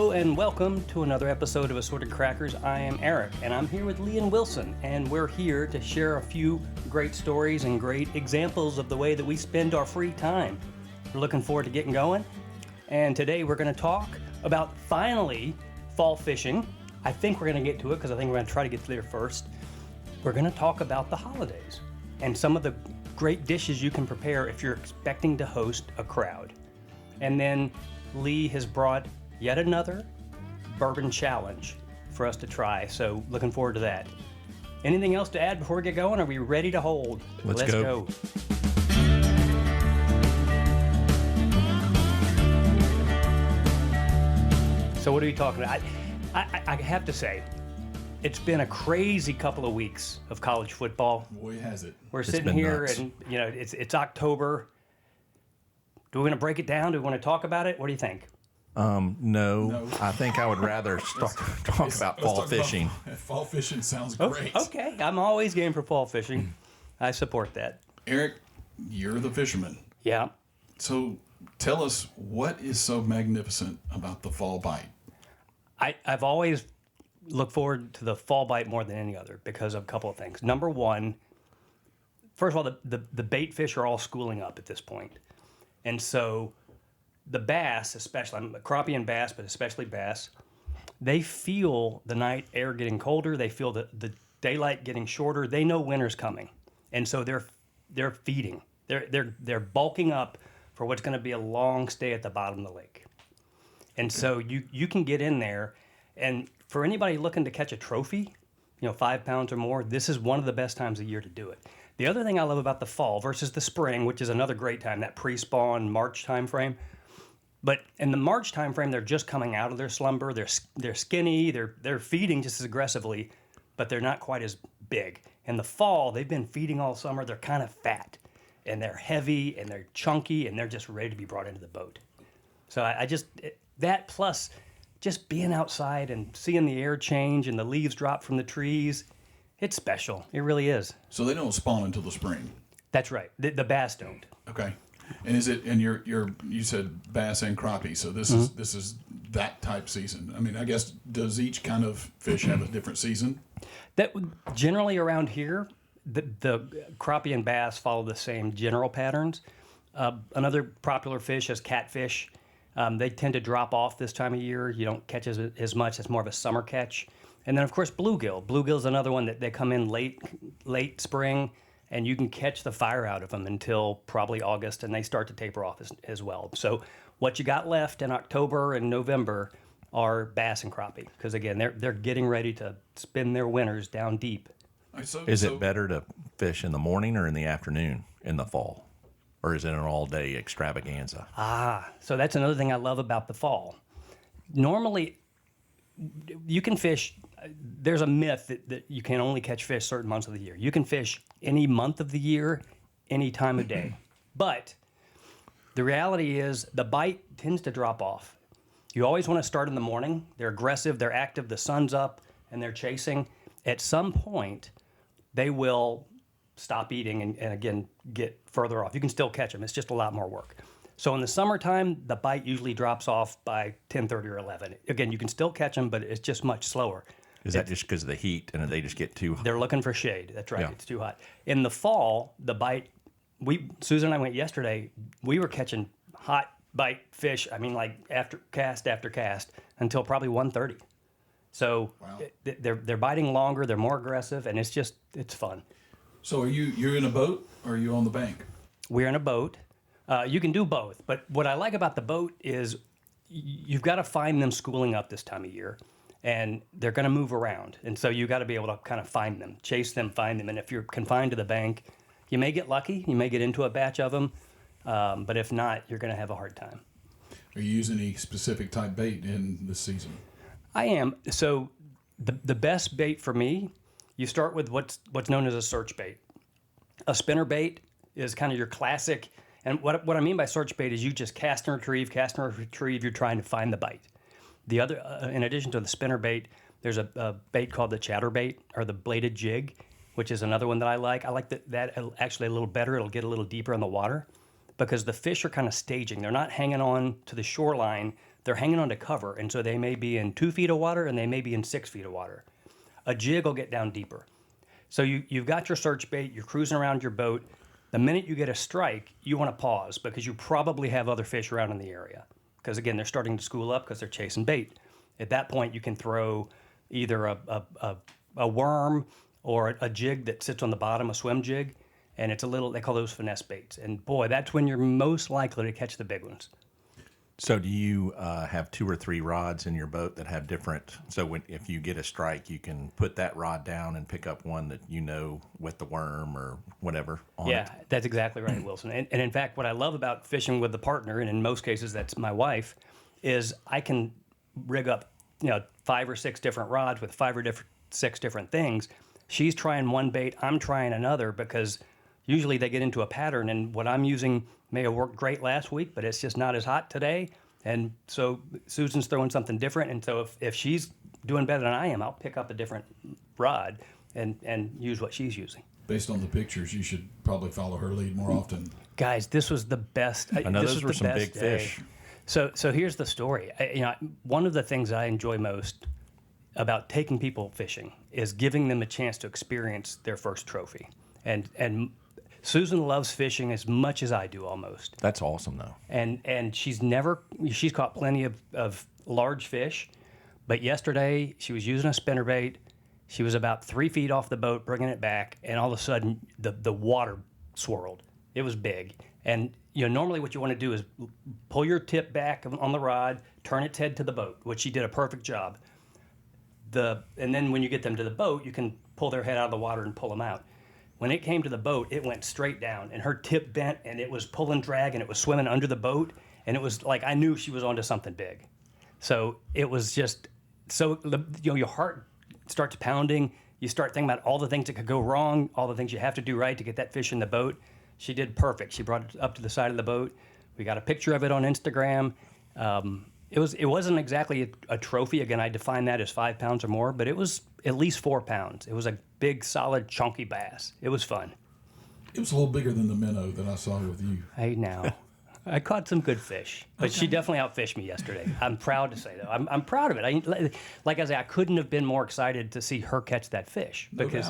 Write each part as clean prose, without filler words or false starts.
Hello and welcome to another episode of Assorted Crackers. I am Eric and I'm here with Lee and Wilson, and we're here to share a few great stories and great examples of the way that we spend our free time. We're looking forward to getting going, and today we're going to talk about finally fall fishing. I think we're going to get to it because I think we're going to try to get there first. We're going to talk about the holidays and some of the great dishes you can prepare if you're expecting to host a crowd. And then Lee has brought yet another bourbon challenge for us to try, so looking forward to that. Anything else to add before we get going? Are we ready to hold? Let's go. So what are we talking about? I have to say, it's been a crazy couple of weeks of college football. Boy, has it. We're sitting here nuts. And it's October. Do we want to break it down? Do we want to talk about it? What do you think? No. I think I would rather talk about fall fishing. Fall fishing sounds great. Okay, I'm always game for fall fishing. I support that. Eric, you're the fisherman. Yeah. So tell us, what is so magnificent about the fall bite? I've always looked forward to the fall bite more than any other because of a couple of things. Number one, first of all, the bait fish are all schooling up at this point. And so the bass, especially, crappie and bass, but especially bass, they feel the night air getting colder. They feel the daylight getting shorter. They know winter's coming, and so they're feeding. They're bulking up for what's going to be a long stay at the bottom of the lake. And so you can get in there, and for anybody looking to catch a trophy, 5 pounds or more, this is one of the best times of year to do it. The other thing I love about the fall versus the spring, which is another great time, that pre-spawn March time frame. But in the March time frame, they're just coming out of their slumber. They're skinny. They're feeding just as aggressively, but they're not quite as big. In the fall, they've been feeding all summer. They're kind of fat, and they're heavy, and they're chunky, and they're just ready to be brought into the boat. So that plus just being outside and seeing the air change and the leaves drop from the trees, it's special. It really is. So they don't spawn until the spring. That's right. The bass don't. Okay. And is it? And you said bass and crappie. So this is that type season. I mean, I guess, does each kind of fish have a different season? That generally around here, the crappie and bass follow the same general patterns. Another popular fish is catfish. They tend to drop off this time of year. You don't catch as much. It's more of a summer catch. And then, of course, bluegill. Bluegill's another one that they come in late spring, and you can catch the fire out of them until probably August, and they start to taper off as well. So what you got left in October and November are bass and crappie, because, again, they're getting ready to spend their winters down deep. Is it better to fish in the morning or in the afternoon in the fall? Or is it an all-day extravaganza? So that's another thing I love about the fall. Normally, you can fish. There's a myth that you can only catch fish certain months of the year. You can fish any month of the year, any time of day. But the reality is the bite tends to drop off. You always want to start in the morning. They're aggressive, they're active, the sun's up, and they're chasing. At some point, they will stop eating and again, get further off. You can still catch them. It's just a lot more work. So in the summertime, the bite usually drops off by 10:30 or 11. Again, you can still catch them, but it's just much slower. Is that just because of the heat and they just get too hot? They're looking for shade. That's right. Yeah. It's too hot. In the fall, the bite, Susan and I went yesterday, we were catching hot bite fish, like after cast, until probably 1:30. So wow. They're biting longer, they're more aggressive, and it's fun. So you're in a boat or are you on the bank? We're in a boat. You can do both, but what I like about the boat is you've got to find them schooling up this time of year, and they're going to move around, and so you got to be able to kind of find them, chase them, find them, and if you're confined to the bank, you may get lucky, you may get into a batch of them, but if not, you're going to have a hard time. Are you using any specific type bait in this season? I am. So the best bait for me, you start with what's known as a search bait. A spinner bait is kind of your classic. And what I mean by search bait is you just cast and retrieve, you're trying to find the bite. The other, in addition to the spinner bait, there's a bait called the chatter bait or the bladed jig, which is another one that I like. I like that actually a little better. It'll get a little deeper in the water because the fish are kind of staging. They're not hanging on to the shoreline they're hanging onto cover, and so they may be in 2 feet of water and they may be in 6 feet of water. A jig will get down deeper. So you've got your search bait, you're cruising around your boat. The minute you get a strike, you want to pause because you probably have other fish around in the area. Because again, they're starting to school up because they're chasing bait. At that point, you can throw either a worm or a jig that sits on the bottom, a swim jig, and it's a little, they call those finesse baits. And boy, that's when you're most likely to catch the big ones. So do you have 2 or 3 rods in your boat that have different? So if you get a strike, you can put that rod down and pick up one that you know with the worm or whatever on it. Yeah, that's exactly right, Wilson. And in fact, what I love about fishing with the partner, and in most cases that's my wife, is I can rig up 5 or 6 different rods with 5 or 6 different things. She's trying one bait, I'm trying another, because usually they get into a pattern, and what I'm using may have worked great last week, but it's just not as hot today. And so Susan's throwing something different. And so if she's doing better than I am, I'll pick up a different rod and use what she's using. Based on the pictures, you should probably follow her lead more often. Guys, this was the best. I know this those was were the some best big day. fish. So here's the story. One of the things I enjoy most about taking people fishing is giving them a chance to experience their first trophy. And Susan loves fishing as much as I do almost. That's awesome, though. And she's caught plenty of large fish, but yesterday she was using a spinnerbait. She was about 3 feet off the boat, bringing it back, and all of a sudden the water swirled. It was big. And normally what you want to do is pull your tip back on the rod, turn its head to the boat, which she did a perfect job. And then when you get them to the boat, you can pull their head out of the water and pull them out. When it came to the boat, it went straight down, and her tip bent, and it was pulling drag, and it was swimming under the boat, and it was like I knew she was onto something big. So it was just your heart starts pounding. You start thinking about all the things that could go wrong, all the things you have to do right to get that fish in the boat. She did perfect. She brought it up to the side of the boat. We got a picture of it on Instagram. It wasn't exactly a trophy. Again, I define that as 5 pounds or more, but it was at least 4 pounds. It was a big, solid, chunky bass. It was fun. It was a little bigger than the minnow that I saw with you. Hey, now, I caught some good fish, but she definitely outfished me yesterday. I'm proud to say, though. I'm proud of it. Like I say, I couldn't have been more excited to see her catch that fish because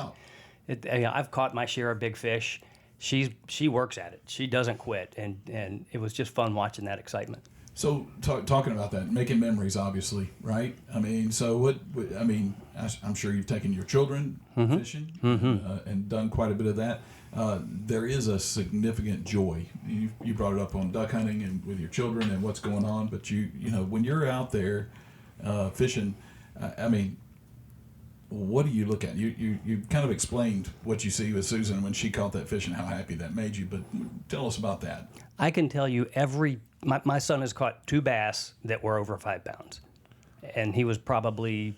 I've caught my share of big fish. She works at it. She doesn't quit, and it was just fun watching that excitement. So talking about that, making memories, obviously, right? I mean, so I'm sure you've taken your children fishing and done quite a bit of that. There is a significant joy. You brought it up on duck hunting and with your children and what's going on, but when you're out there fishing, what do you look at? You kind of explained what you see with Susan when she caught that fish and how happy that made you, but tell us about that. I can tell you my son has caught 2 bass that were over 5 pounds. And he was probably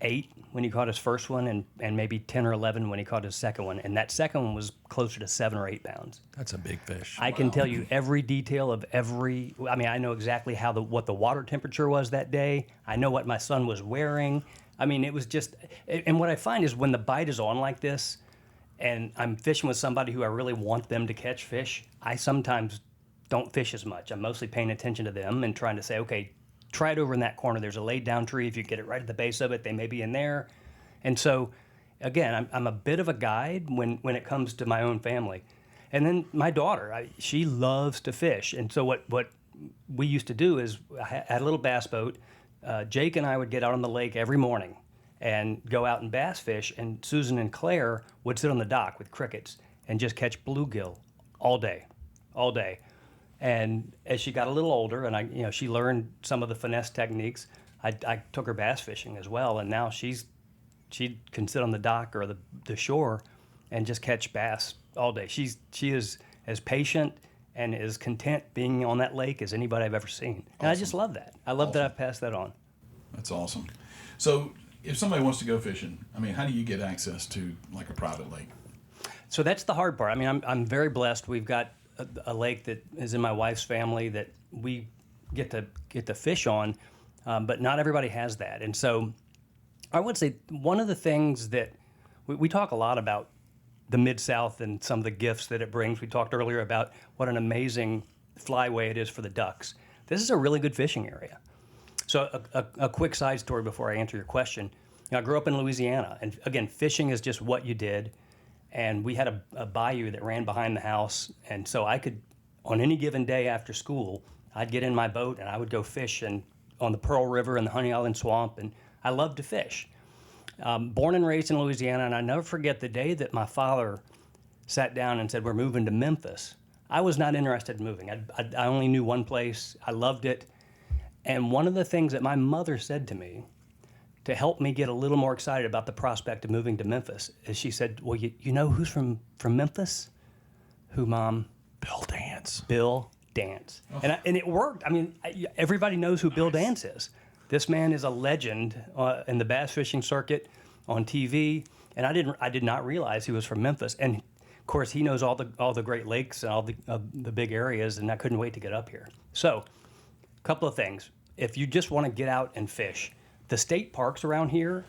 8 when he caught his first one and maybe 10 or 11 when he caught his second one. And that second one was closer to 7 or 8 pounds. That's a big fish. I can tell you every detail of I know exactly what the water temperature was that day. I know what my son was wearing. It was just, and what I find is when the bite is on like this, and I'm fishing with somebody who I really want them to catch fish, I sometimes don't fish as much. I'm mostly paying attention to them and trying to say, okay, try it over in that corner. There's a laid down tree. If you get it right at the base of it, they may be in there. And so, again, I'm a bit of a guide when it comes to my own family. And then my daughter, she loves to fish. And so what we used to do is I had a little bass boat. Jake and I would get out on the lake every morning and go out and bass fish, and Susan and Claire would sit on the dock with crickets and just catch bluegill all day. And as she got a little older and she learned some of the finesse techniques, I took her bass fishing as well, and now she can sit on the dock or the shore and just catch bass all day. She is as patient and as content being on that lake as anybody I've ever seen. And I just love that. I love that I've passed that on. That's awesome. So if somebody wants to go fishing, how do you get access to like a private lake? So that's the hard part. I'm very blessed. We've got a lake that is in my wife's family that we get to fish on, but not everybody has that. And so I would say one of the things that we talk a lot about the Mid-South and some of the gifts that it brings. We talked earlier about what an amazing flyway it is for the ducks. This is a really good fishing area. So a quick side story before I answer your question. You know, I grew up in Louisiana, and again, fishing is just what you did. And we had a bayou that ran behind the house, and so I could, on any given day after school, I'd get in my boat and I would go fish and on the Pearl River and the Honey Island Swamp, and I loved to fish. Born and raised in Louisiana, and I never forget the day that my father sat down and said, "We're moving to Memphis." I was not interested in moving. I only knew one place. I loved it. And one of the things that my mother said to me to help me get a little more excited about the prospect of moving to Memphis is she said, "Well, you know who's from Memphis?" "Who, Mom?" Bill Dance. Bill Dance. And it worked. I mean, everybody knows who Bill Dance is. This man is a legend in the bass fishing circuit on TV, and I did not realize he was from Memphis. And of course, he knows all the Great Lakes and all the big areas, and I couldn't wait to get up here. So, a couple of things. If you just want to get out and fish, the state parks around here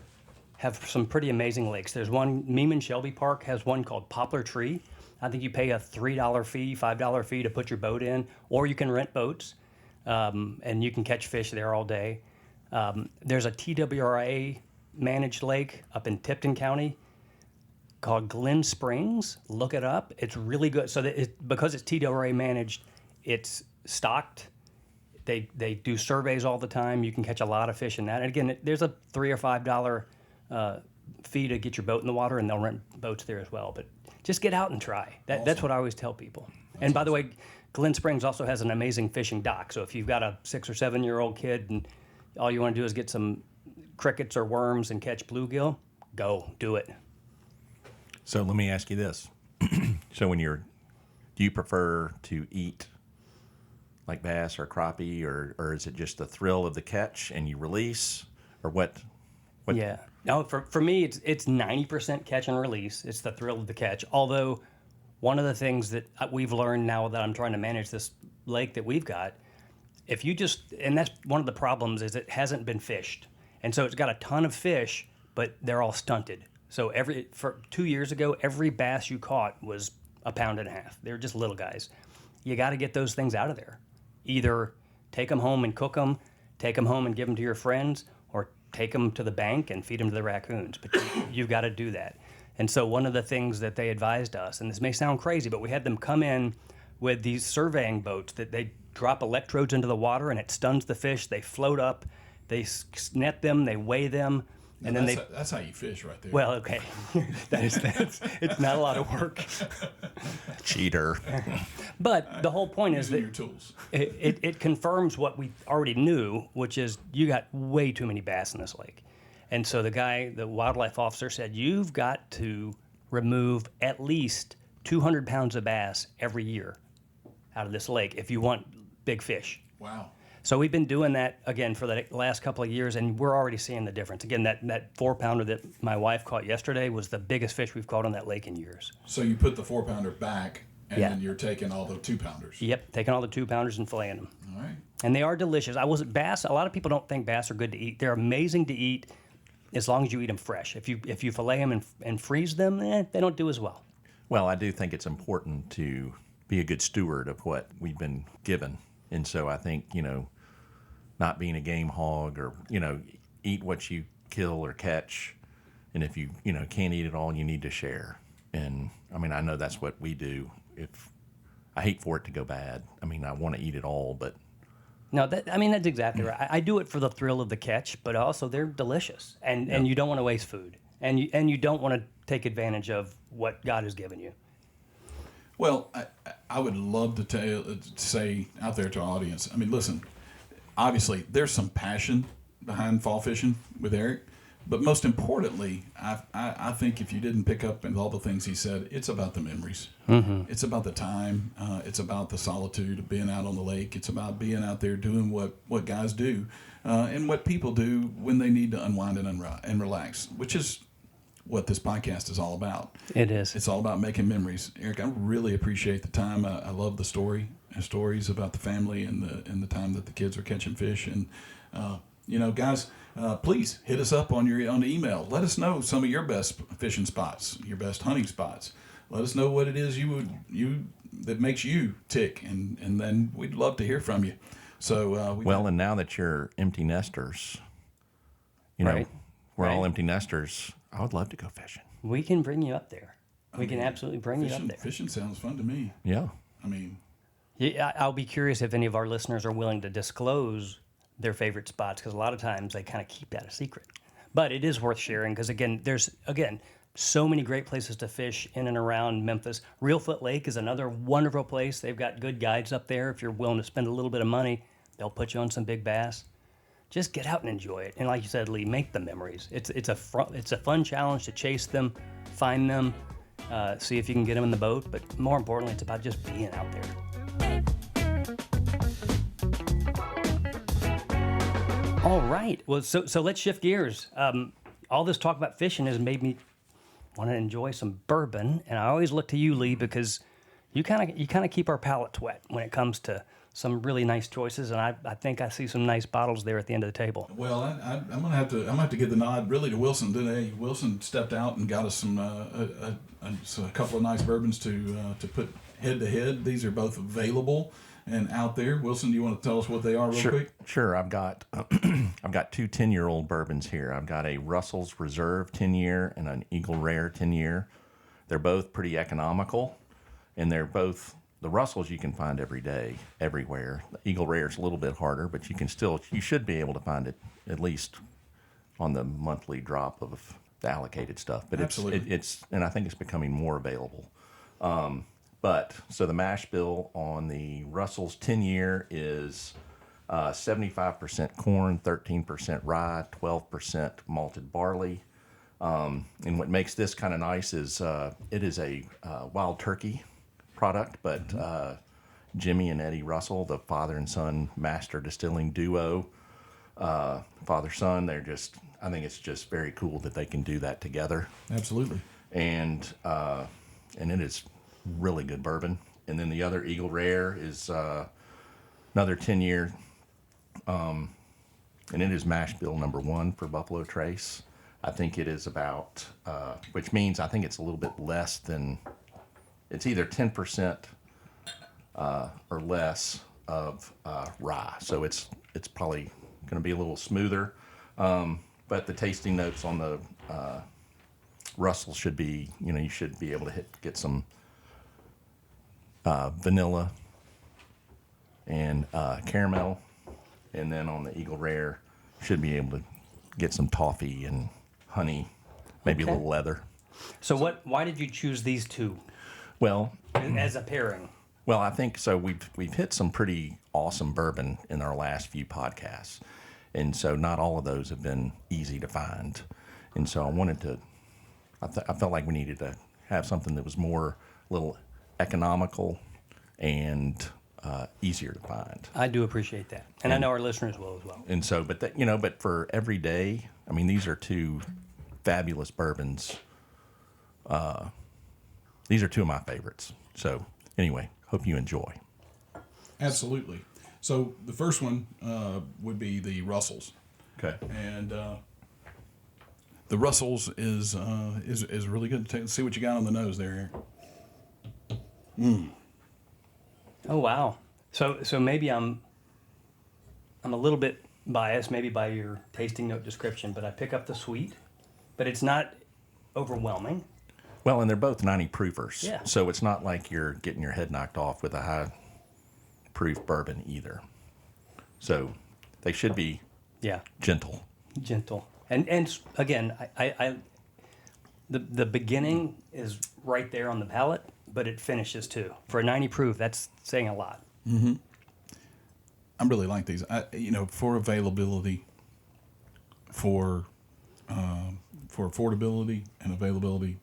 have some pretty amazing lakes. There's one, Meeman Shelby Park has one called Poplar Tree. I think you pay a $3 fee, $5 fee to put your boat in, or you can rent boats, and you can catch fish there all day. There's a TWRA managed lake up in Tipton County called Glen Springs. Look it up. It's really good. So because it's TWRA managed, it's stocked. They do surveys all the time. You can catch a lot of fish in that. And again, there's a $3 or $5 fee to get your boat in the water, and they'll rent boats there as well. But just get out and try. That's what I always tell people. And by the way, Glen Springs also has an amazing fishing dock. So if you've got a 6 or 7 year old kid and all you want to do is get some crickets or worms and catch bluegill, go do it. So let me ask you this. So do you prefer to eat like bass or crappie, or is it just the thrill of the catch and you release, or what? Yeah. No, for me, it's 90% catch and release. It's the thrill of the catch. Although one of the things that we've learned now that I'm trying to manage this lake that we've got, and that's one of the problems is it hasn't been fished. And so it's got a ton of fish, but they're all stunted. So for 2 years ago, every bass you caught was 1.5 pounds. They were just little guys. You got to get those things out of there. Either take them home and cook them, take them home and give them to your friends, or take them to the bank and feed them to the raccoons. But you've got to do that. And so one of the things that they advised us, and this may sound crazy, but we had them come in with these surveying boats that they drop electrodes into the water and it stuns the fish. They float up, they net them, they weigh them. And then that's how you fish right there. Well, okay. It's not a lot of work. Cheater. But the whole point is that your tools. it confirms what we already knew, which is you got way too many bass in this lake. And so the wildlife officer said, you've got to remove at least 200 pounds of bass every year out of this lake if you want big fish. Wow. So we've been doing that, again, for the last couple of years, and we're already seeing the difference. Again, that 4-pounder that my wife caught yesterday was the biggest fish we've caught on that lake in years. So you put the 4-pounder back, and Yeah. then you're taking all the 2-pounders. Yep, taking all the 2-pounders and filleting them. All right. And they are delicious. Bass, a lot of people don't think bass are good to eat. They're amazing to eat as long as you eat them fresh. If you fillet them and freeze them, they don't do as well. Well, I do think it's important to be a good steward of what we've been given. And so I think, not being a game hog or, eat what you kill or catch. And if you, can't eat it all, you need to share. And I mean, I know that's what we do. I hate for it to go bad. I mean, I want to eat it all, but. No, that's exactly right. I do it for the thrill of the catch, but also they're delicious. And you don't want to waste food. And you don't want to take advantage of what God has given you. Well, I would love to say out there to our audience, I mean, listen, obviously there's some passion behind fall fishing with Eric, but most importantly, I think if you didn't pick up on all the things he said, it's about the memories. Mm-hmm. It's about the time. It's about the solitude of being out on the lake. It's about being out there doing what guys do and what people do when they need to unwind and relax, which is what this podcast is all about. It is. It's all about making memories. Eric, I really appreciate the time. I love the stories about the family and the time that the kids are catching fish. And guys, please hit us up on the email. Let us know some of your best fishing spots, your best hunting spots. Let us know what it is that makes you tick, and then we'd love to hear from you. So Well, and now that you're empty nesters, you know, Right. we're all Right. empty nesters. I would love to go fishing. We can bring you up there. We can absolutely bring you up fishing, there. fishing sounds fun to me. Yeah. I mean, Yeah, I'll be curious if any of our listeners are willing to disclose their favorite spots, because a lot of times they kind of keep that a secret. But it is worth sharing because, again, there's so many great places to fish in and around Memphis. Reelfoot Lake is another wonderful place. They've got good guides up there. If you're willing to spend a little bit of money, they'll put you on some big bass. Just get out and enjoy it. And like you said, Lee, make the memories. It's a fun challenge to chase them, find them, see if you can get them in the boat. But more importantly, it's about just being out there. All right. Well, so let's shift gears. All this talk about fishing has made me want to enjoy some bourbon, and I always look to you, Lee, because you kind of keep our palates wet when it comes to some really nice choices, and I think I see some nice bottles there at the end of the table. well, I'm gonna have to give the nod really to Wilson today. Wilson stepped out and got us some a couple of nice bourbons to put head to head. These are both available and out there. Wilson, do you want to tell us what they are real quick? Sure. I've got I've got two 10-year-old bourbons here. I've got a Russell's Reserve 10-year and an Eagle Rare 10-year. They're both pretty economical, and they're both the Russells you can find every day, everywhere. The Eagle Rare is a little bit harder, but you should be able to find it at least on the monthly drop of the allocated stuff. But Absolutely. and I think it's becoming more available. So the mash bill on the Russell's 10-year is 75% corn, 13% rye, 12% malted barley. And what makes this kind of nice is it is a wild turkey product, but Jimmy and Eddie Russell, the father and son master distilling duo, father-son, I think it's just very cool that they can do that together. Absolutely. And it is really good bourbon. And then the other Eagle Rare is another 10-year, and it is mash bill number 1 for Buffalo Trace. I think it is about, which means I think it's a little bit less than, it's either 10% or less of rye. So it's probably going to be a little smoother. But the tasting notes on the Russell should be, you should be able to get some vanilla and caramel, and then on the Eagle Rare, you should be able to get some toffee and honey, maybe a little leather. So why did you choose these two Well, as a pairing? Well, I think so. We've hit some pretty awesome bourbon in our last few podcasts, and so not all of those have been easy to find. And so I felt like we needed to have something that was more a little economical and easier to find. I do appreciate that, and I know our listeners will as well. And so, but for every day, I mean, these are two fabulous bourbons. These are two of my favorites. So anyway, hope you enjoy. Absolutely. So the first one would be the Russells, Okay. and the Russells is really good. See what you got on the nose there, Eric. Oh wow! So maybe I'm a little bit biased, maybe by your tasting note description, but I pick up the sweet, but it's not overwhelming. Well, and they're both 90 proofers. Yeah. So it's not like you're getting your head knocked off with a high proof bourbon either. So they should be gentle. Gentle, and again, I the beginning is right there on the palate, but it finishes too. For a 90 proof, that's saying a lot. Mm-hmm. I really like these. For availability, for affordability and availability,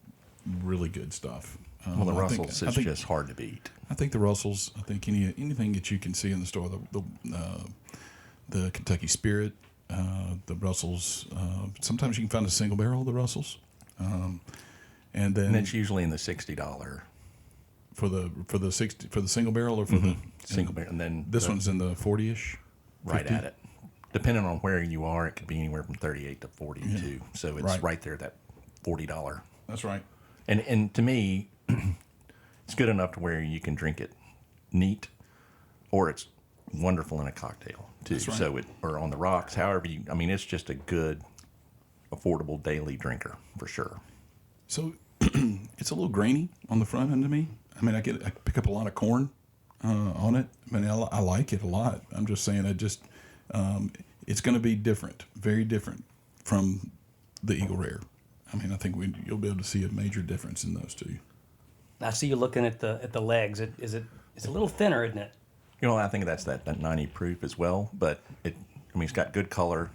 really good stuff. Well, the Russells is just hard to beat. I think the Russells. I think anything that you can see in the store, the Kentucky Spirit, the Russells. Sometimes you can find a single barrel of the Russells, and then it's usually in the $60 for the single barrel or for the single barrel. And then this one's in the 40-ish. Right 50? At it. Depending on where you are, it could be anywhere from 38 to 42. Yeah. So it's right there, that $40. That's right. And to me, it's good enough to where you can drink it neat, or it's wonderful in a cocktail too. That's right. So or on the rocks, however you. I mean, it's just a good, affordable daily drinker for sure. So it's a little grainy on the front end to me. I mean, I pick up a lot of corn on it. I mean, I like it a lot. I'm just saying, it's going to be different, very different from the Eagle Rare. I mean, I think you'll be able to see a major difference in those two. I see you looking at the legs. It's a little thinner, isn't it? You know, I think that's that 90 proof as well. But it's got good color,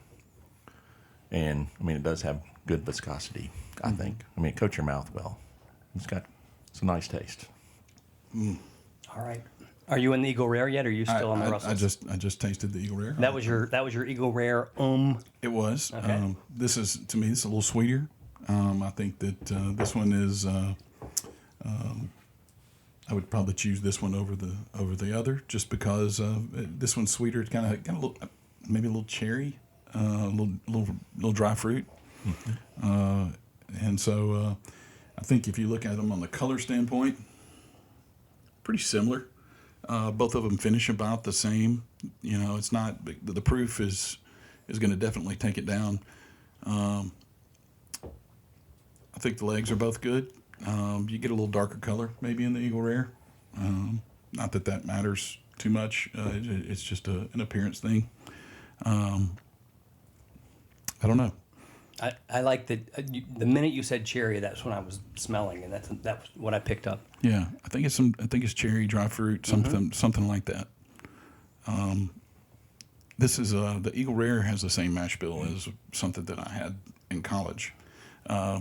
and I mean, it does have good viscosity. I think. I mean, it coats your mouth well. It's a nice taste. All right. Are you in the Eagle Rare yet, or are you still on the Russells? I just tasted the Eagle Rare. That was your Eagle Rare. It was. Okay. This is a little sweeter. I think that this one is. I would probably choose this one over the other, just because this one's sweeter. It's kind of got a little, maybe a little cherry, a little dry fruit, and so I think if you look at them on the color standpoint, pretty similar. Both of them finish about the same. You know, it's not the proof is going to definitely take it down. I think the legs are both good. You get a little darker color maybe in the Eagle Rare. Not that matters too much. It's just an appearance thing. I don't know. I like the minute you said cherry, that's when I was smelling, and that's what I picked up. Yeah, I think it's cherry, dry fruit, something like that. This is the Eagle Rare has the same mash bill as something that I had in college,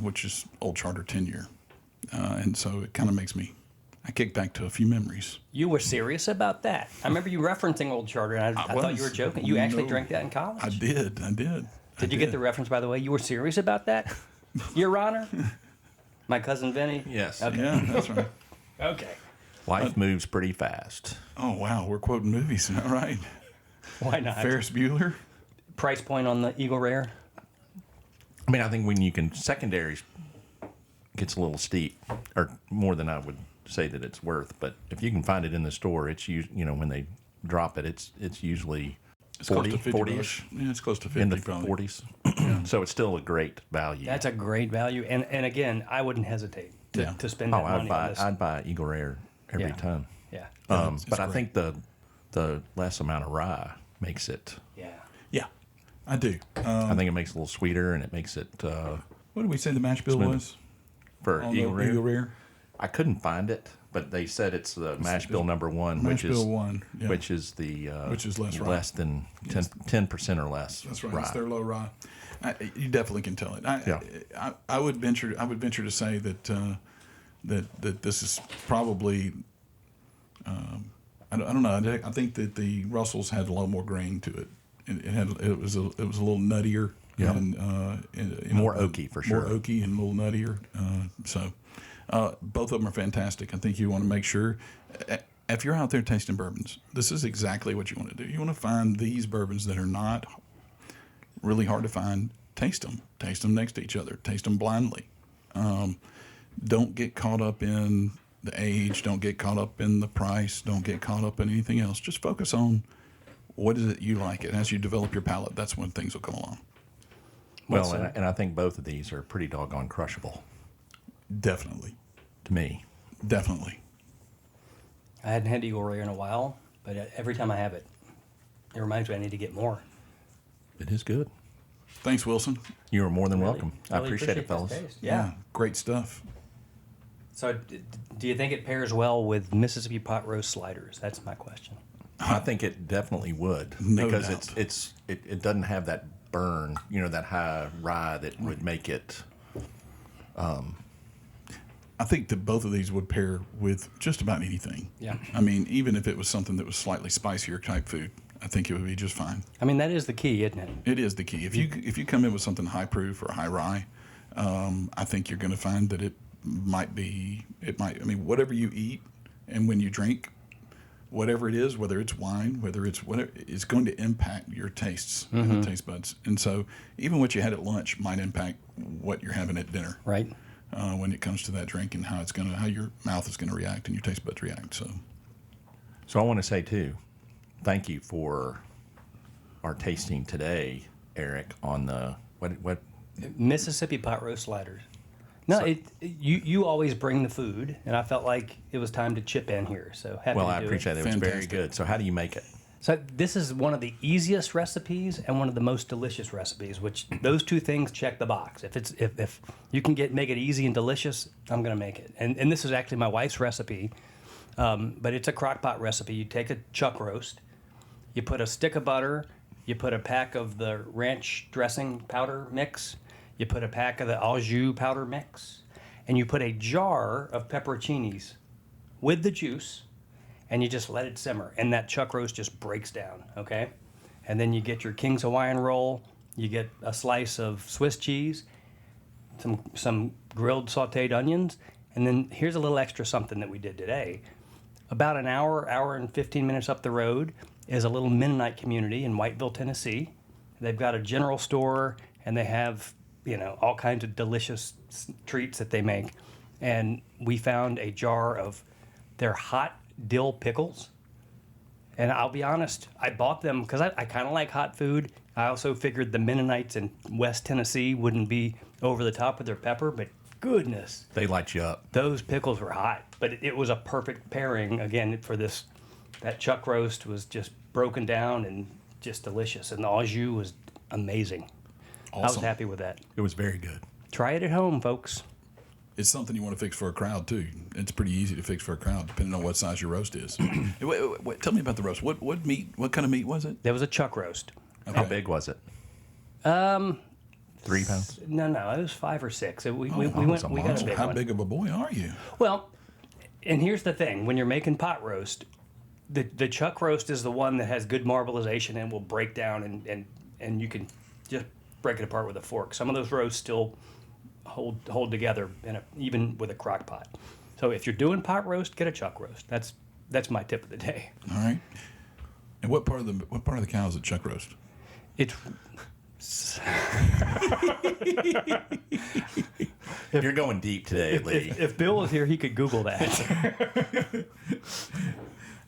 which is Old Charter 10-year, and so it kind of makes me. I kick back to a few memories. You were serious about that. I remember you referencing Old Charter, and I thought you were joking. You actually drank that in college? I did. Did you get the reference, by the way? You were serious about that? Your Honor? My cousin Vinny? Yes. Okay. Yeah, that's right. Okay. Life moves pretty fast. Oh, wow. We're quoting movies. All right. Why not? Ferris Bueller. Price point on the Eagle Rare? I mean, I think when you can secondaries gets a little steep, or more than I would say that it's worth. But if you can find it in the store, it's when they drop it, it's usually 40, 40-ish. Yeah, it's close to 50 in the probably. 40s. So it's still a great value. That's a great value. And again, I wouldn't hesitate to spend that money on this. I'd buy Eagle Rare every time. Yeah. It's But I great. think the less amount of rye makes it. Yeah. Yeah, I do. I think it makes it a little sweeter, and it makes it What did we say the mash bill Smooth. was? for On Eagle the Rare. Eagle Rare? I couldn't find it, but they said it's the mash bill number one, Mash which is bill 1. Yeah. which is less rye. less than 10% or less. That's right. Rye. It's their low rye. You definitely can tell it. I would venture to say that that this is probably. I don't know. I think that the Russells had a lot more grain to it. It was a little nuttier. Yeah. And More oaky, for sure. More oaky and a little nuttier. Both of them are fantastic. I think you want to make sure. If you're out there tasting bourbons, this is exactly what you want to do. You want to find these bourbons that are not really hard to find. Taste them. Taste them next to each other. Taste them blindly. Don't get caught up in the age. Don't get caught up in the price. Don't get caught up in anything else. Just focus on what is it you like. And as you develop your palate, that's when things will come along. Well, and I think both of these are pretty doggone crushable Definitely. to me. Definitely. I hadn't had Eagle Rare in a while, but every time I have it, it reminds me I need to get more. It is good. Thanks, Wilson. You are more than Really- welcome. I really appreciate it, this fellas. taste. Yeah. Great stuff. So, do you think it pairs well with Mississippi pot roast sliders? That's my question. I think it definitely would, No because doubt. it doesn't have that burn, that high rye that would make it. I think that both of these would pair with just about anything. Yeah. I mean, even if it was something that was slightly spicier type food, I think it would be just fine. I mean, that is the key, isn't it? It is the key. If you come in with something high proof or high rye, I think you're going to find that it might. I mean, whatever you eat and when you drink, whatever it is, whether it's wine, whether it's whatever, it's going to impact your tastes and the taste buds. And so, even what you had at lunch might impact what you're having at dinner. Right. When it comes to that drink and how your mouth is going to react and your taste buds react. So So I want to say too, thank you for our tasting today, Eric, on the what Mississippi pot roast sliders. No, So- you always bring the food, and I felt like it was time to chip in here. So happy well, to I do appreciate it. It was very Fantastic. good. So how do you make it? So this is one of the easiest recipes and one of the most delicious recipes. Which those two things check the box. If you can make it easy and delicious, I'm gonna make it. And this is actually my wife's recipe, but it's a crock pot recipe. You take a chuck roast, you put a stick of butter, you put a pack of the ranch dressing powder mix, you put a pack of the au jus powder mix, and you put a jar of pepperoncinis with the juice, and you just let it simmer, and that chuck roast just breaks down, okay? And then you get your King's Hawaiian roll, you get a slice of Swiss cheese, some grilled sautéed onions, and then here's a little extra something that we did today. About an hour and 15 minutes up the road is a little Mennonite community in Whiteville, Tennessee. They've got a general store, and they have, all kinds of delicious treats that they make. And we found a jar of their hot dill pickles. And I'll be honest, I bought them because I kind of like hot food. I also figured the Mennonites in West Tennessee wouldn't be over the top with their pepper, but goodness, They light you up. those pickles were hot. But it was a perfect pairing, again, for this. That chuck roast was just broken down and just delicious. And the au jus was amazing. I was Awesome. happy with that. It was very good. Try it at home, folks. It's something you want to fix for a crowd too. It's pretty easy to fix for a crowd, depending on what size your roast is. Wait, tell me about the roast. What meat? What kind of meat was it? There was a chuck roast. How big was it? 3 pounds. No, it was 5 or 6. We that went. was a We got a monster. big How one. big of a boy are you? Well, and here's the thing: when you're making pot roast, the chuck roast is the one that has good marbleization and will break down, and you can just break it apart with a fork. Some of those roasts still hold together even with a crock pot. So if you're doing pot roast, get a chuck roast. That's my tip of the day. All right. And what part of the cow is a chuck roast? It's You're going deep today, Lee. if Bill was here, he could Google that.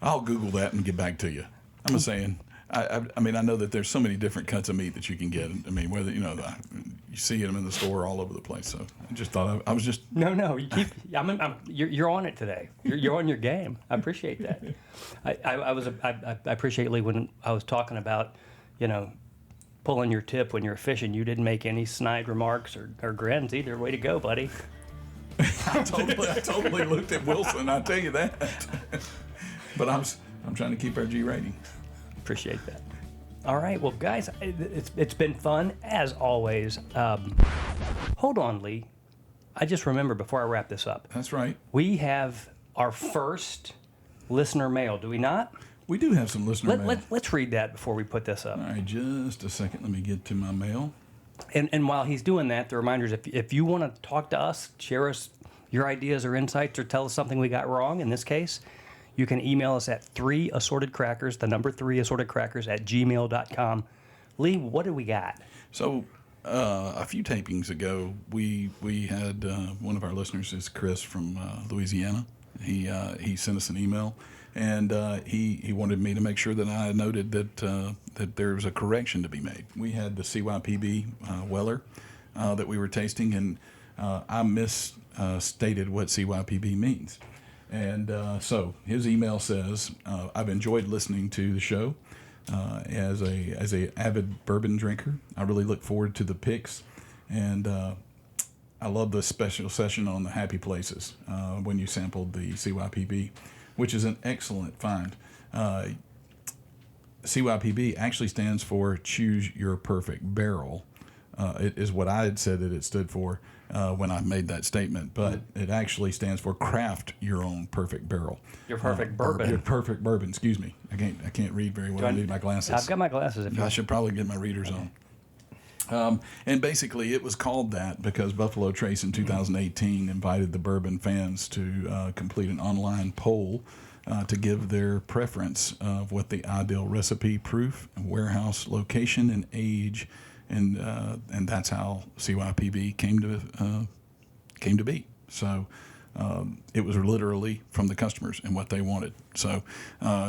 I'll Google that and get back to you. I'm just saying. I mean, I know that there's so many different cuts of meat that you can get. I mean, whether you see them in the store all over the place. So I just thought I was just. No, you keep. You're on it today. You're on your game. I appreciate that. I appreciate, Lee, when I was talking about, pulling your tip when you're fishing. You didn't make any snide remarks or grins either. Way to go, buddy. I totally looked at Wilson. I tell you that. But I'm trying to keep our G rating. Appreciate that. All right, well, guys, it's been fun as always. Hold on, Lee. I just remembered before I wrap this up. That's right. We have our first listener mail, do we not? We do have some listener mail. Let's read that before we put this up. All right, just a second. Let me get to my mail. And while he's doing that, the reminders, if you want to talk to us, share us your ideas or insights, or tell us something we got wrong in this case, you can email us at 3assortedcrackers, the number 3assortedcrackers @gmail.com. Lee, what do we got? So a few tapings ago, we had one of our listeners is Chris from Louisiana. He sent us an email, and he wanted me to make sure that I noted that there was a correction to be made. We had the CYPB Weller that we were tasting, and I misstated what CYPB means. And so his email says, "I've enjoyed listening to the show. As a avid bourbon drinker, I really look forward to the picks, and I love the special session on the happy places when you sampled the CYPB, which is an excellent find. CYPB actually stands for Choose Your Perfect Barrel. It is what I had said that it stood for when I made that statement, but it actually stands for Craft Your Own Perfect Barrel. Your perfect bourbon. Your perfect bourbon. Excuse me. I can't read very well. I need my glasses. I've got my glasses. If you I should probably get my readers on. And basically, it was called that because Buffalo Trace in 2018 invited the bourbon fans to complete an online poll to give their preference of what the ideal recipe, proof, warehouse location, and age, and that's how CYPB came to be. So it was literally from the customers and what they wanted. So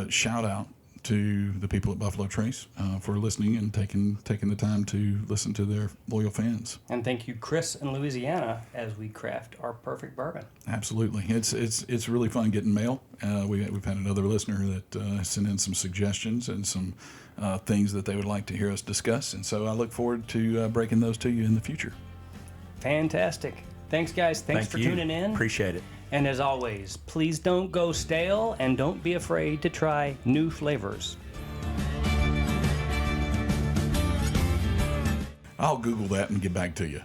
shout out to the people at Buffalo Trace for listening and taking the time to listen to their loyal fans. And thank you, Chris in Louisiana, as we craft our perfect bourbon. Absolutely, it's really fun getting mail. We've had another listener that sent in some suggestions and some things that they would like to hear us discuss, and so I look forward to breaking those to you in the future. Fantastic. Thanks, guys. Thanks for tuning in. Appreciate it. And as always, please don't go stale and don't be afraid to try new flavors. I'll Google that and get back to you.